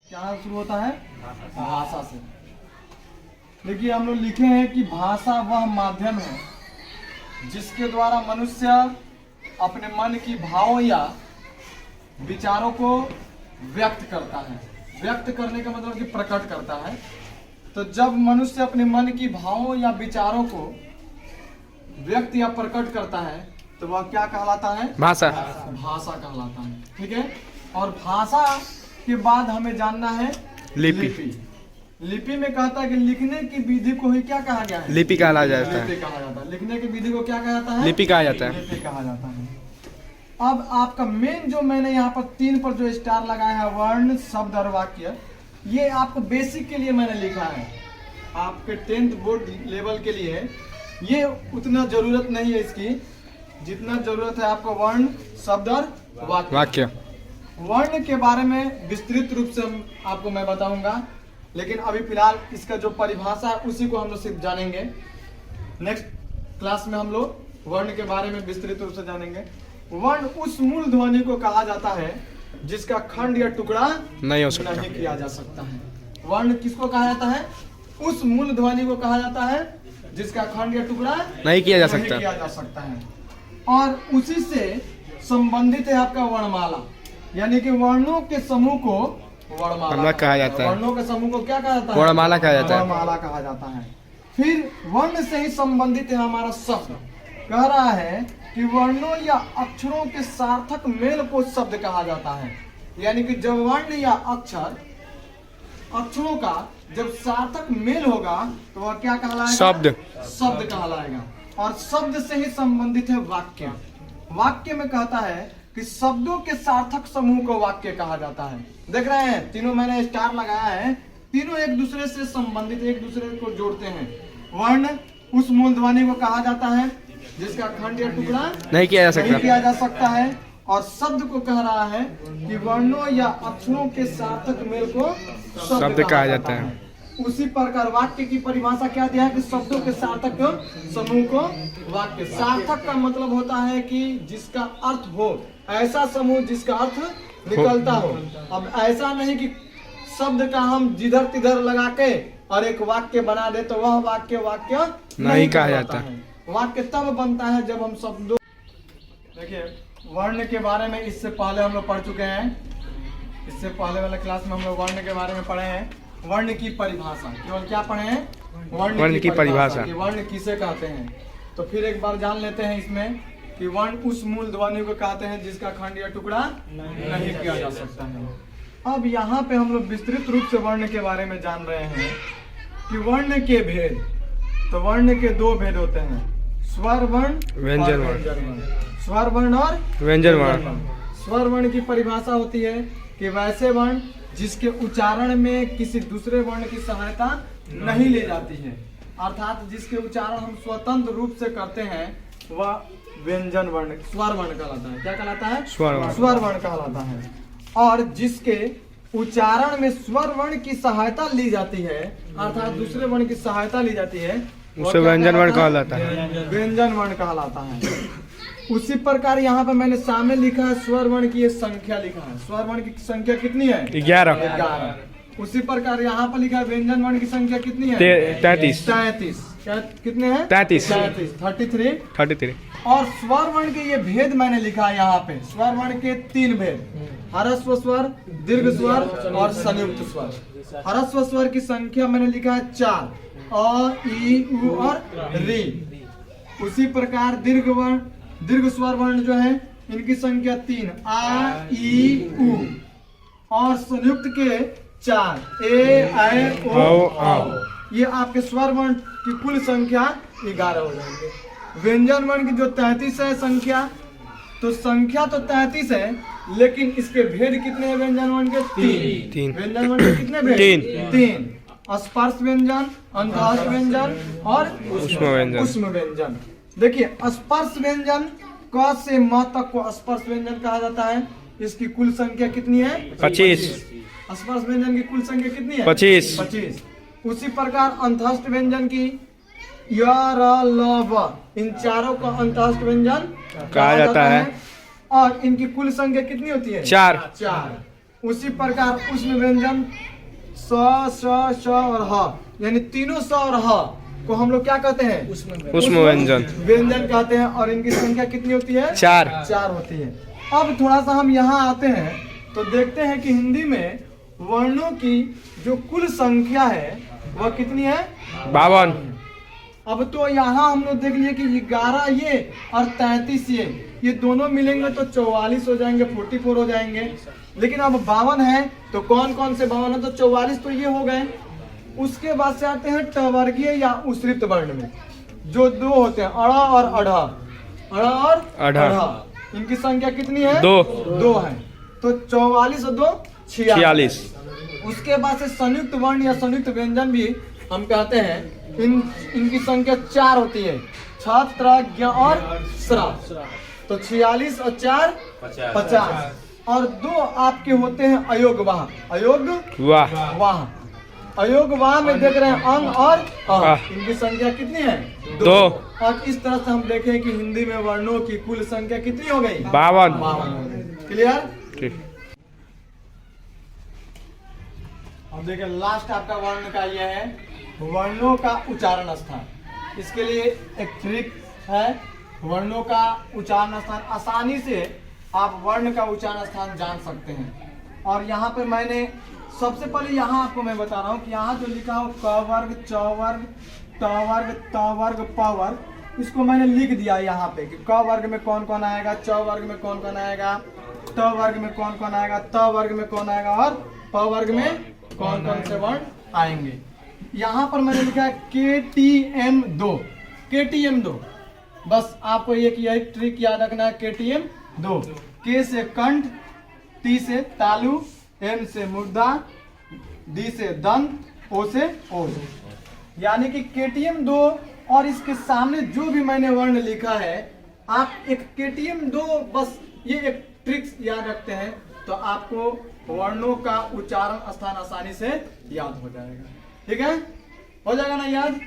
क्या शुरू होता है? भाषा से। देखिए हम लोग लिखे हैं कि भाषा वह माध्यम है जिसके द्वारा मनुष्य अपने मन की भावों या विचारों को व्यक्त करता है। व्यक्त करने का मतलब कि प्रकट करता है। तो जब मनुष्य अपने मन की भावों या विचारों को व्यक्त या प्रकट करता है तो वह क्या कहलाता है? भाषा। भाषा कहलाता है। ठीक है। और भाषा के बाद हमें जानना है लिपि। लिपि में कहता है कि लिखने की विधि को ही क्या कहा गया है? लिपि कहा जाता है। लिपि कहा जाता है। लिखने की विधि को क्या कहा जाता है? लिपि कहा जाता है। लिपि कहा जाता है। अब आपका मेन जो मैंने यहाँ पर 3 पर जो स्टार लगाया है, वर्ण, शब्द और वाक्य, ये आपको बेसिक के लिए मैंने लिखा है। आपके 10th बोर्ड लेवल के लिए ये उतना जरूरत नहीं है इसकी, जितना जरूरत है आपको वर्ण, शब्द और वाक्य। वर्ण के बारे में विस्तृत रूप से आपको मैं बताऊंगा, लेकिन अभी फिलहाल इसका जो परिभाषा है उसी को हम लोग सिर्फ जानेंगे। नेक्स्ट क्लास में हम लोग वर्ण के बारे में विस्तृत रूप से जानेंगे। वर्ण उस मूल ध्वनि को कहा जाता है जिसका खंड या टुकड़ा नहीं किया जा सकता है। वर्ण किसको कहा जाता है? उस मूल ध्वनि को कहा जाता है जिसका खंड या टुकड़ा नहीं किया जा सकता है। और उसी से संबंधित है आपका वर्णमाला, यानी कि वर्णों के समूह को वर्णमाला कहा जाता है। वर्णों के समूह को क्या कहा जाता है? वर्णमाला कहा जाता है। वर्णमाला कहा जाता है। फिर वर्ण से ही संबंधित है हमारा शब्द। कह रहा है कि वर्णों या अक्षरों के सार्थक मेल को शब्द कहा जाता है। यानी कि जब वर्ण या अक्षरों का जब सार्थक मेल होगा तो वह क्या कहलाएगा? शब्द कहलाएगा। और शब्द से ही संबंधित है वाक्य। वाक्य में कहता है कि शब्दों के सार्थक समूह को वाक्य कहा जाता है। देख रहे हैं तीनों मैंने स्टार लगाया है, तीनों एक दूसरे से संबंधित, एक दूसरे को जोड़ते हैं। वर्ण उस मूल ध्वनि को कहा जाता है जिसका खंड या टुकड़ा नहीं किया जा सकता है। और शब्द को कह रहा है कि वर्णों या अक्षरों के सार्थक मेल को शब्द कहा जाता है। उसी प्रकार वाक्य की परिभाषा क्या दिया है कि शब्दों के सार्थक समूह को वाक्य। सार्थक का मतलब होता है कि जिसका अर्थ हो, ऐसा समूह जिसका अर्थ निकलता हो। अब ऐसा नहीं कि शब्द का हम जिधर तिधर लगा के और एक वाक्य बना दे तो वह वाक्य नहीं कहा जाता है। वाक्य तब बनता है जब हम शब्दों, देखिए वर्ण के बारे में इससे पहले हम लोग पढ़ चुके हैं। इससे पहले वाले क्लास में हम लोग वर्ण के बारे में पढ़े हैं। वर्ण की परिभाषा, केवल क्या पढ़े हैं? वर्ण की परिभाषा, कि वर्ण किसे कहते हैं। तो फिर एक बार जान लेते हैं इसमें कि वर्ण उस मूल ध्वनि को कहते हैं जिसका खंड या टुकड़ा नहीं किया जा सकता है। अब यहाँ पे हम लोग विस्तृत रूप से वर्ण के बारे में जान रहे हैं कि वर्ण के भेद। तो वर्ण के 2 भेद होते हैं, स्वर वर्ण, व्यंजन वर्ण। स्वर वर्ण और व्यंजन वर्ण। स्वर वर्ण की परिभाषा होती है कि वैसे वर्ण जिसके उच्चारण में किसी दूसरे वर्ण की सहायता नहीं ली जाती है, अर्थात जिसके उच्चारण हम स्वतंत्र रूप से करते हैं, वह व्यंजन वर्ण, स्वर वर्ण कहलाता है। क्या कहलाता है? स्वर वर्ण कहलाता है। और जिसके उच्चारण में स्वर वर्ण की सहायता ली जाती है, अर्थात दूसरे वर्ण की सहायता ली जाती है, उसे व्यंजन वर्ण कहलाता है। व्यंजन वर्ण कहलाता है। उसी प्रकार यहाँ पे मैंने सामने लिखा है स्वर वर्ण की संख्या लिखा है। स्वर वर्ण की संख्या कितनी है? 11। उसी प्रकार यहाँ पर लिखा है व्यंजन वर्ण की संख्या कितनी है? 33। कितने हैं? 33। 33। और स्वर वर्ण के ये भेद मैंने लिखा है यहाँ पे। स्वर वर्ण के 3 भेद, ह्रस्व स्वर, दीर्घ स्वर और संयुक्त स्वर। ह्रस्व स्वर की संख्या मैंने लिखा है 4, अ, ई, उ और री। उसी प्रकार दीर्घ स्वर वर्ण जो है इनकी संख्या 3, आ, ई, उ। और संयुक्त के 4, ए, ऐ, ओ, औ। ये आपके स्वर वर्ण की कुल संख्या 11 हो जाएंगे। व्यंजन वर्ण की जो 33 है संख्या, तो संख्या तो 33 है, लेकिन इसके भेद कितने हैं व्यंजन वर्ण के? 3। व्यंजन वर्ण के कितने भेद? 3। स्पर्श व्यंजन, अंतःस्थ व्यंजन और उष्म व्यंजन। देखिए स्पर्श व्यंजन क से म तक को स्पर्श व्यंजन कहा जाता है। इसकी कुल संख्या कितनी है? 25। स्पर्श व्यंजन की कुल संख्या कितनी है? 25। उसी प्रकार अंतःस्थ व्यंजन की य, र, ल, व, इन चारों का अंतःस्थ व्यंजन कहा जाता है। और इनकी कुल संख्या कितनी होती है? 4। उसी प्रकार उष्म व्यंजन स, श, श और ह, यानी तीनों स और ह को हम लोग क्या कहते हैं? उष्म व्यंजन व्यंजन कहते हैं। और इनकी संख्या कितनी होती है? 4। 4 होती है। अब थोड़ा सा हम यहाँ आते हैं तो देखते हैं कि हिंदी में वर्णों की जो कुल संख्या है वह कितनी है? 52। अब तो यहाँ हम लोग देख लिए कि 11 ये और 33 ये दोनों मिलेंगे तो 44 हो जाएंगे, 44 हो जाएंगे। लेकिन अब 52 है तो कौन कौन से 52 है? तो 44 तो ये हो गए। उसके बाद से आते हैं टवर्गीय या उश्रित वर्ण में, जो 2 होते हैं, अड़ा और अढ़ा। अड़ा और अढ़ा, इनकी संख्या कितनी है? 2 है। तो 44 और 2 46। उसके बाद से संयुक्त वर्ण या संयुक्त व्यंजन भी हम कहते हैं। इनकी संख्या 4 होती है, छ, त्र, ज्ञ और स्र। तो 46 और 4 50। और 2 आपके होते हैं अयोग वाह। अयोग वाह, अयोग वाह में देख रहे हैं अंग और इनकी संख्या कितनी है? 2। और इस तरह से हम देखें कि हिंदी में वर्णों की कुल संख्या कितनी हो गई? 52। क्लियर? ठीक। अब देखिए लास्ट आपका वर्ण का यह है वर्णों का उच्चारण स्थान। इसके लिए एक ट्रिक है। वर्णों का उच्चारण स्थान, आसानी से आप वर्ण का उच्चारण स्थान जान सकते हैं। और यहाँ पे मैंने सबसे पहले यहाँ आपको मैं बता रहा हूँ कि यहाँ जो लिखा हो क वर्ग, च वर्ग, ट वर्ग, त वर्ग, प वर्ग, इसको मैंने लिख दिया यहाँ पे कि क वर्ग में कौन कौन आएगा, च वर्ग में कौन कौन आएगा, ट वर्ग में कौन कौन आएगा, त वर्ग में कौन आएगा और प वर्ग में कौन कौन से वर्ण आएंगे। यहाँ पर मैंने लिखा है KTM 2। KTM 2, बस आपको एक यही ट्रिक याद रखना है। KTM 2, K से कंठ, T से तालु, M से मुर्दा, D से दंत, O से ओज। यानी कि KTM 2 और इसके सामने जो भी मैंने वर्ण लिखा है, आप एक KTM 2 बस ये एक ट्रिक्स याद रखते हैं तो आपको वर्णों का उच्चारण स्थान आसानी से याद हो जाएगा। ठीक है? हो जाएगा ना याद?